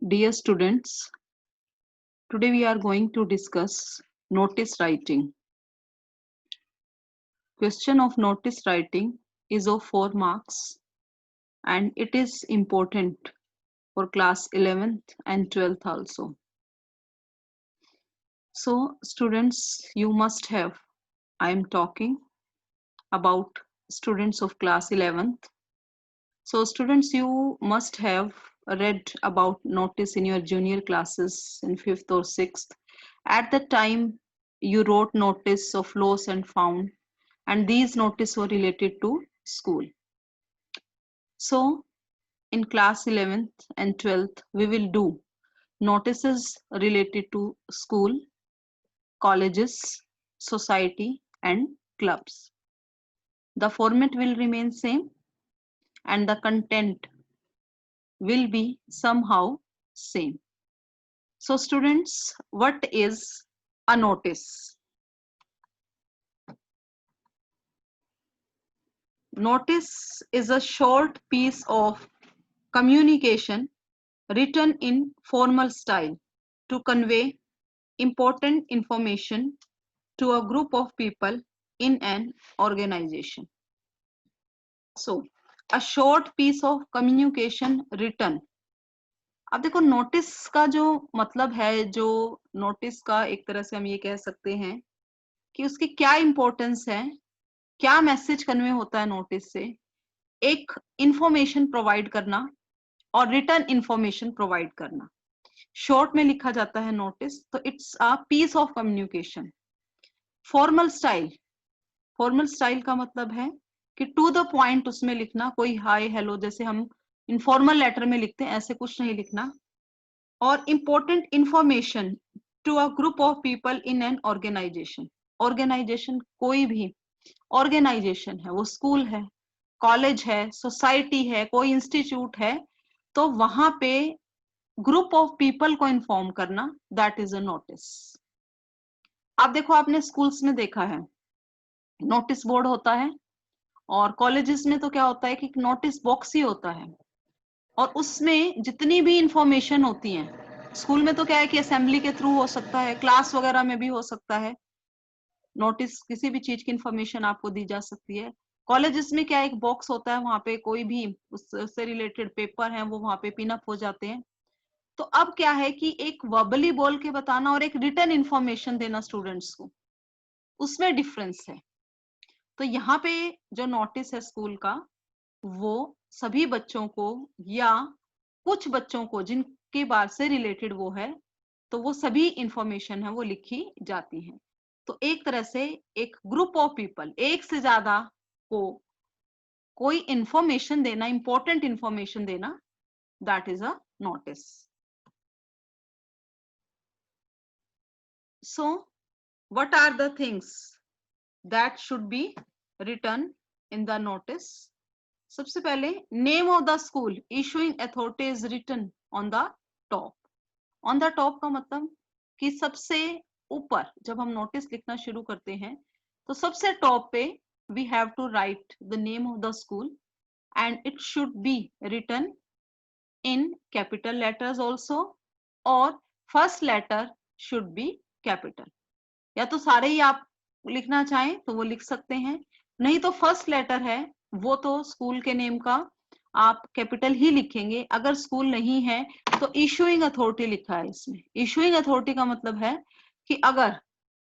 Dear students, today we are going to discuss notice writing. Question of notice writing is of 4 marks and it is important for class 11th and 12th also. So students, you must have, I am talking about students of class 11th. So students, you must have read about notice in your junior classes in 5th or 6th. At the time, you wrote notice of lost and found, and these notices were related to school. So in class 11th and 12th, we will do notices related to school, colleges, society, and clubs. The format will remain same and the content will be somehow same. So students, what is a notice? Notice is a short piece of communication written in formal style to convey important information to a group of people in an organization. So, a short piece of communication written. अब देखो notice का जो मतलब है, जो notice का एक तरह से हम ये कह सकते हैं कि उसकी क्या इंपॉर्टेंस है, क्या मैसेज कन्वे होता है नोटिस से, एक इंफॉर्मेशन प्रोवाइड करना और रिटर्न इंफॉर्मेशन प्रोवाइड करना। शॉर्ट में लिखा जाता है नोटिस, तो it's a piece of communication. Formal style, formal style का मतलब है कि टू द पॉइंट उसमें लिखना, कोई हाय हेलो जैसे हम इनफॉर्मल लेटर में लिखते हैं ऐसे कुछ नहीं लिखना। और important information to a group of people in an organization. Organization कोई भी ऑर्गेनाइजेशन है, वो स्कूल है, कॉलेज है, सोसाइटी है, कोई इंस्टीट्यूट है, तो वहां पे ग्रुप ऑफ पीपल को इन्फॉर्म करना, दैट इज अ नोटिस। आप देखो, आपने स्कूल्स में देखा है नोटिस बोर्ड होता है, और कॉलेजेस में तो क्या होता है कि नोटिस बॉक्स ही होता है, और उसमें जितनी भी इंफॉर्मेशन होती है, स्कूल में तो क्या है कि असेंबली के थ्रू हो सकता है, क्लास वगैरह में भी हो सकता है, नोटिस किसी भी चीज की इंफॉर्मेशन आपको दी जा सकती है। कॉलेजेस में क्या, एक बॉक्स होता है, वहां पे कोई भी उससे रिलेटेड पेपर है वो वहां पे पिनअप हो जाते हैं। तो अब क्या है कि एक वर्बली बोल के बताना और एक रिटर्न इंफॉर्मेशन देना स्टूडेंट्स को, उसमें डिफरेंस है। तो यहाँ पे जो नोटिस है स्कूल का, वो सभी बच्चों को या कुछ बच्चों को जिनके बार से रिलेटेड वो है, तो वो सभी इंफॉर्मेशन है वो लिखी जाती है। तो एक तरह से एक ग्रुप ऑफ पीपल, एक से ज्यादा को कोई इंफॉर्मेशन देना, इंपॉर्टेंट इंफॉर्मेशन देना, that is a notice. So what are the things that should be written in the notice? सबसे पहले name of the school issuing authority is written on the top. On the top का मतलब कि सबसे ऊपर जब हम नोटिस लिखना शुरू करते हैं तो सबसे टॉप पे we have to write the name of the school, and it should be written in capital letters also, और first letter should be capital. या तो सारे ही आप लिखना चाहें तो वो लिख सकते हैं, नहीं तो फर्स्ट लेटर है वो तो स्कूल के नेम का आप कैपिटल ही लिखेंगे। अगर स्कूल नहीं है तो इशूइंग अथॉरिटी लिखा है इसमें। इशूइंग अथॉरिटी का मतलब है कि अगर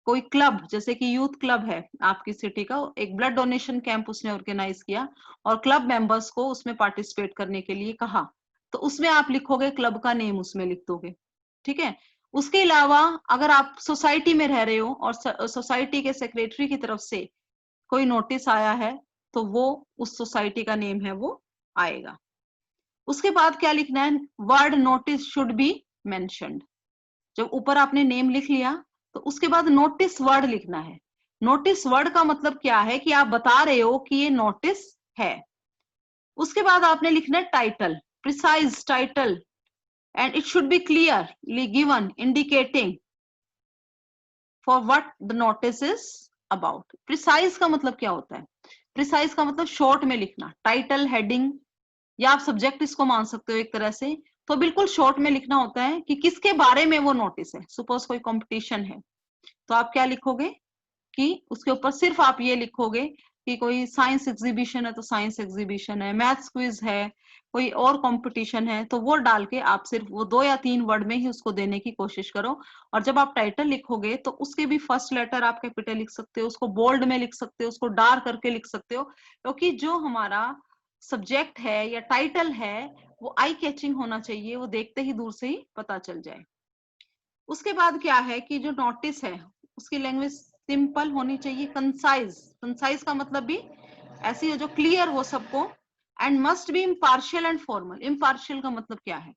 कोई क्लब, जैसे कि यूथ क्लब है आपकी सिटी का, एक ब्लड डोनेशन कैंप उसने ऑर्गेनाइज किया और क्लब मेंबर्स को उसमें पार्टिसिपेट करने के लिए कहा, तो उसमें आप लिखोगे क्लब का नेम, उसमें लिख दोगे, ठीक है। उसके अलावा अगर आप सोसाइटी में रह रहे हो और सोसाइटी के सेक्रेटरी की तरफ से कोई नोटिस आया है, तो वो उस सोसाइटी का नेम है वो आएगा। उसके बाद क्या लिखना है? Word notice should be mentioned. जब ऊपर आपने नेम लिख लिया तो उसके बाद नोटिस वर्ड लिखना है। नोटिस वर्ड का मतलब क्या है कि आप बता रहे हो कि ये नोटिस है। उसके बाद आपने लिखना है title, precise title, and it should be clearly given indicating for what the notice is about. Precise का मतलब क्या होता है? Precise का मतलब शॉर्ट में लिखना, टाइटल, हेडिंग, या आप सब्जेक्ट इसको मान सकते हो एक तरह से, तो बिल्कुल शॉर्ट में लिखना होता है कि किसके बारे में वो नोटिस है। सपोज कोई कंपटीशन है तो आप क्या लिखोगे कि उसके ऊपर सिर्फ आप ये लिखोगे कि कोई साइंस एग्जीबिशन है तो साइंस एग्जीबिशन है, मैथ्स क्विज है, कोई और कंपटीशन है, तो वो डाल के आप सिर्फ वो 2 या 3 वर्ड में ही उसको देने की कोशिश करो। और जब आप टाइटल लिखोगे तो उसके भी फर्स्ट लेटर आप कैपिटल लिख सकते हो, उसको बोल्ड में लिख सकते हो, उसको डार्क करके लिख सकते हो, क्योंकि जो हमारा सब्जेक्ट है या टाइटल है वो आई कैचिंग होना चाहिए, वो देखते ही दूर से ही पता चल जाए। उसके बाद क्या है कि जो नोटिस है उसकी लैंग्वेज सिंपल होनी चाहिए, कंसाइज। कंसाइज का मतलब भी ऐसी हो जो क्लियर हो सबको, and must be impartial and formal. Impartial का मतलब क्या है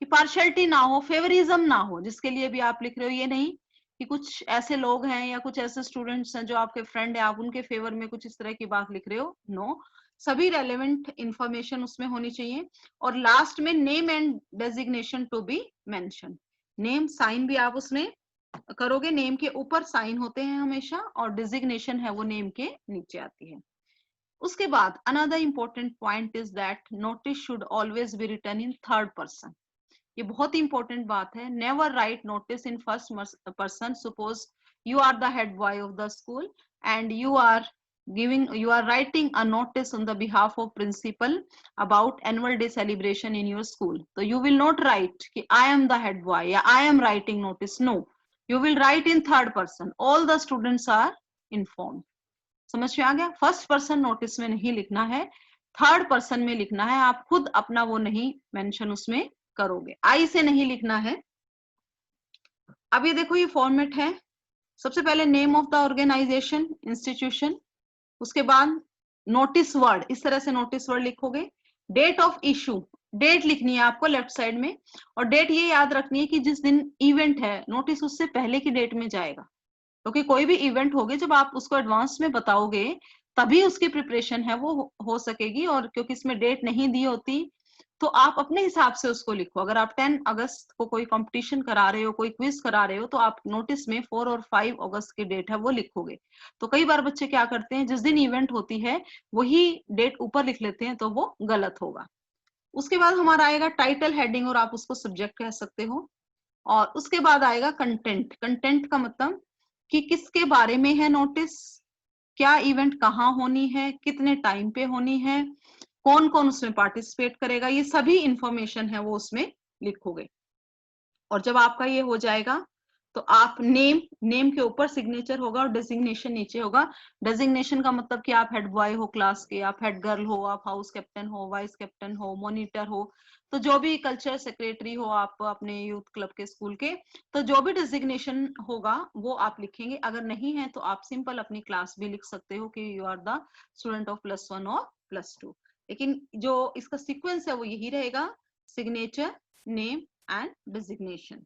कि पार्शियलिटी ना हो, फेवरिज्म ना हो, जिसके लिए भी आप लिख रहे हो। ये नहीं कि कुछ ऐसे लोग हैं या कुछ ऐसे स्टूडेंट्स हैं जो आपके फ्रेंड है, आप उनके फेवर में कुछ इस तरह की बात लिख रहे हो। नो, सभी रेलेवेंट इंफॉर्मेशन उसमें होनी चाहिए। और लास्ट में name and designation to be mention. Name sign भी आप उसमें करोगे, नेम के ऊपर साइन होते हैं हमेशा, और डिजिग्नेशन है वो नेम के नीचे आती है। उसके बाद another important point is that notice should always be written in third person. ये बहुत ही इंपॉर्टेंट बात है। Never write notice in first person. Suppose you are the head boy of the school and you are writing a notice on the behalf of principal about annual day celebration in your school. So you will not write कि I am the head boy या I am writing notice. No, you will write in third person. All the students are informed. समझ में आ गया? First person notice में नहीं लिखना है, third person में लिखना है। आप खुद अपना वो नहीं मेंशन उसमें करोगे, आई से नहीं लिखना है। अब ये देखो, ये फॉर्मेट है। सबसे पहले name of the organization, institution, उसके बाद नोटिस वर्ड, इस तरह से नोटिस वर्ड लिखोगे। डेट ऑफ इशू, डेट लिखनी है आपको लेफ्ट साइड में, और डेट ये याद रखनी है कि जिस दिन इवेंट है नोटिस उससे पहले की डेट में जाएगा, क्योंकि कोई भी इवेंट होगी जब आप उसको एडवांस में बताओगे तभी उसकी प्रिपरेशन है वो हो सकेगी। और क्योंकि इसमें डेट नहीं दी होती तो आप अपने हिसाब से उसको लिखो। अगर आप 10 अगस्त को कोई कंपटीशन करा रहे हो, कोई क्विज करा रहे हो, तो आप नोटिस में 4 और 5 अगस्त की डेट है वो लिखोगे। तो कई बार बच्चे क्या करते हैं, जिस दिन इवेंट होती है वही डेट ऊपर लिख लेते हैं, तो वो गलत होगा। उसके बाद हमारा आएगा टाइटल, हेडिंग, और आप उसको सब्जेक्ट कह सकते हो। और उसके बाद आएगा कंटेंट। कंटेंट का मतलब कि किसके बारे में है नोटिस, क्या इवेंट कहाँ होनी है, कितने टाइम पे होनी है, कौन कौन उसमें पार्टिसिपेट करेगा, ये सभी इंफॉर्मेशन है वो उसमें लिखोगे। और जब आपका ये हो जाएगा तो आप नेम के ऊपर सिग्नेचर होगा और डेजिग्नेशन नीचे होगा। डेजिग्नेशन का मतलब कि आप हेड बॉय हो क्लास के, आप हेड गर्ल हो, आप हाउस कैप्टन हो, वाइस कैप्टन हो, मॉनिटर हो, तो जो भी कल्चर सेक्रेटरी हो आप अपने यूथ क्लब के स्कूल के, तो जो भी डेजिग्नेशन होगा वो आप लिखेंगे। अगर नहीं है तो आप सिंपल अपनी क्लास भी लिख सकते हो कि you are the student of +1 और +2। लेकिन जो इसका सीक्वेंस है वो यही रहेगा, signature, name and designation.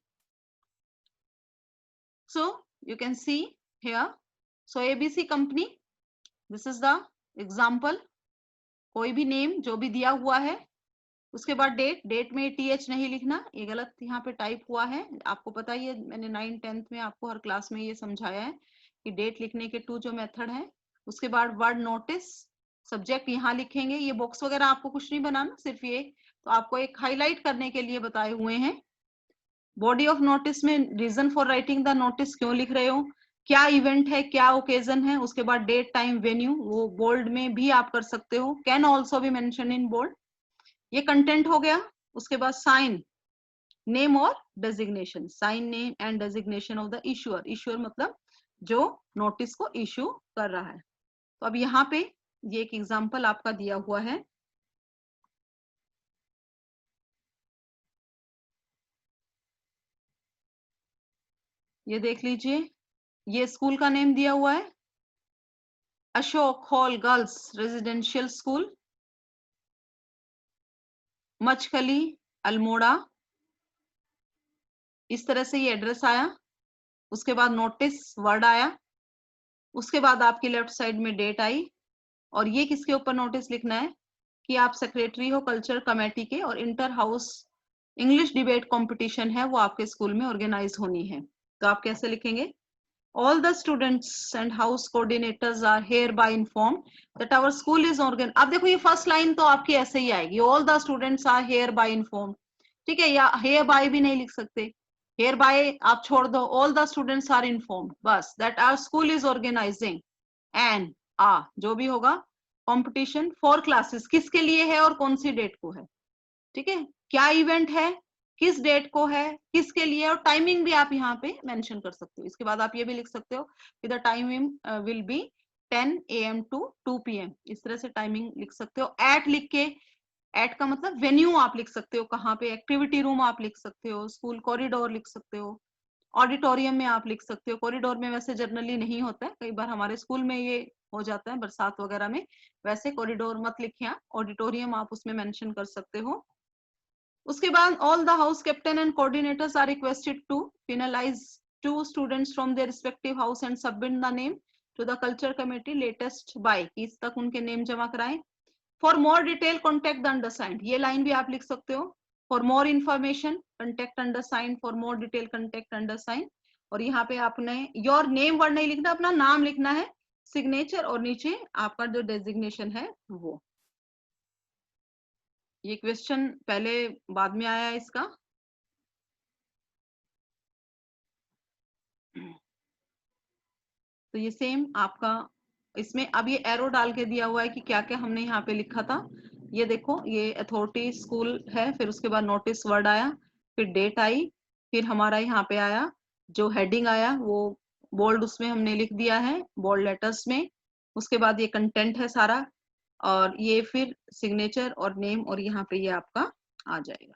So you can see here, so ABC company, this is the example। कोई भी नेम जो भी दिया हुआ है, उसके बाद डेट, डेट में TH नहीं लिखना, ये गलत यहाँ पे टाइप हुआ है। आपको पता ही है, मैंने 9th 10th में आपको हर क्लास में ये समझाया है कि डेट लिखने के 2 जो मेथड है। उसके बाद वर्ड नोटिस, सब्जेक्ट यहाँ लिखेंगे। ये बॉक्स वगैरह आपको कुछ नहीं बनाना, सिर्फ ये तो आपको एक हाईलाइट करने के लिए बताए हुए हैं। बॉडी ऑफ नोटिस में reason for writing the notice, क्यों लिख रहे हो, क्या इवेंट है, क्या ओकेजन है। उसके बाद डेट, टाइम, वेन्यू, वो बोल्ड में भी आप कर सकते हो, can also be mention in bold. ये कंटेंट हो गया। उसके बाद साइन, नेम और designation, sign, name and designation of the issuer. Issuer मतलब जो नोटिस को इशू कर रहा है। तो अब यहाँ पे ये एक एग्जांपल आपका दिया हुआ है। ये देख लीजिए, ये स्कूल का नेम दिया हुआ है, Ashok hall girls residential school, Machkali, Almora. इस तरह से ये एड्रेस आया। उसके बाद नोटिस वर्ड आया। उसके बाद आपकी लेफ्ट साइड में डेट आई। और ये किसके ऊपर नोटिस लिखना है कि आप सेक्रेटरी हो कल्चर कमेटी के, और inter house English debate competition है वो आपके स्कूल में ऑर्गेनाइज होनी है। तो आप कैसे लिखेंगे, all the students and house coordinators are hereby informed that our school is organ। अब देखो ये फर्स्ट लाइन तो आपकी ऐसे ही आएगी, all the students are hereby informed। ठीक है, या हेयर बाय भी नहीं लिख सकते, हेयर बाय आप छोड़ दो, all the students are informed, बस that our school is organising and जो भी होगा कंपटीशन फॉर क्लासेस, किसके लिए है और कौन सी डेट को है, ठीक है, क्या इवेंट है, किस डेट को है, किसके लिए, और टाइमिंग भी आप यहाँ पे मेंशन कर सकते हो। इसके बाद आप ये भी लिख सकते हो कि the timing will be 10 AM to 2 PM, इस तरह से टाइमिंग लिख सकते हो। एट लिख के, एट का मतलब वेन्यू आप लिख सकते हो, कहाँ पे, एक्टिविटी रूम आप लिख सकते हो, स्कूल कॉरिडोर लिख सकते हो, ऑडिटोरियम में आप लिख सकते हो। कॉरिडोर में वैसे जनरली नहीं होता है, कई बार हमारे स्कूल में ये हो जाता है बरसात वगैरह में, वैसे कॉरिडोर मत लिखिए, ऑडिटोरियम आप उसमें मेंशन कर सकते हो। उसके बाद all the house captain and coordinators are requested to finalise 2 students from their respective house and submit the name to the culture committee latest by, 20 तक उनके नेम जमा कराएं। For more detail contact the undersigned, ये लाइन भी आप लिख सकते हो, for more information contact undersigned, for more detail contact undersigned. और यहाँ पे आपने योर नेम वर्ड नहीं लिखना, अपना नाम लिखना है, सिग्नेचर, और नीचे आपका जो डेजिग्नेशन है वो। ये क्वेश्चन पहले बाद में आया है इसका, तो ये सेम आपका इसमें अब ये एरो डाल के दिया हुआ है कि क्या क्या हमने यहाँ पे लिखा था। ये देखो, ये अथॉरिटी स्कूल है, फिर उसके बाद नोटिस वर्ड आया, फिर डेट आई, फिर हमारा यहाँ पे आया जो हेडिंग आया वो बोल्ड उसमें हमने लिख दिया है, बोल्ड लेटर्स में। उसके बाद ये कंटेंट है सारा, और ये फिर सिग्नेचर और नेम, और यहाँ पे ये आपका आ जाएगा।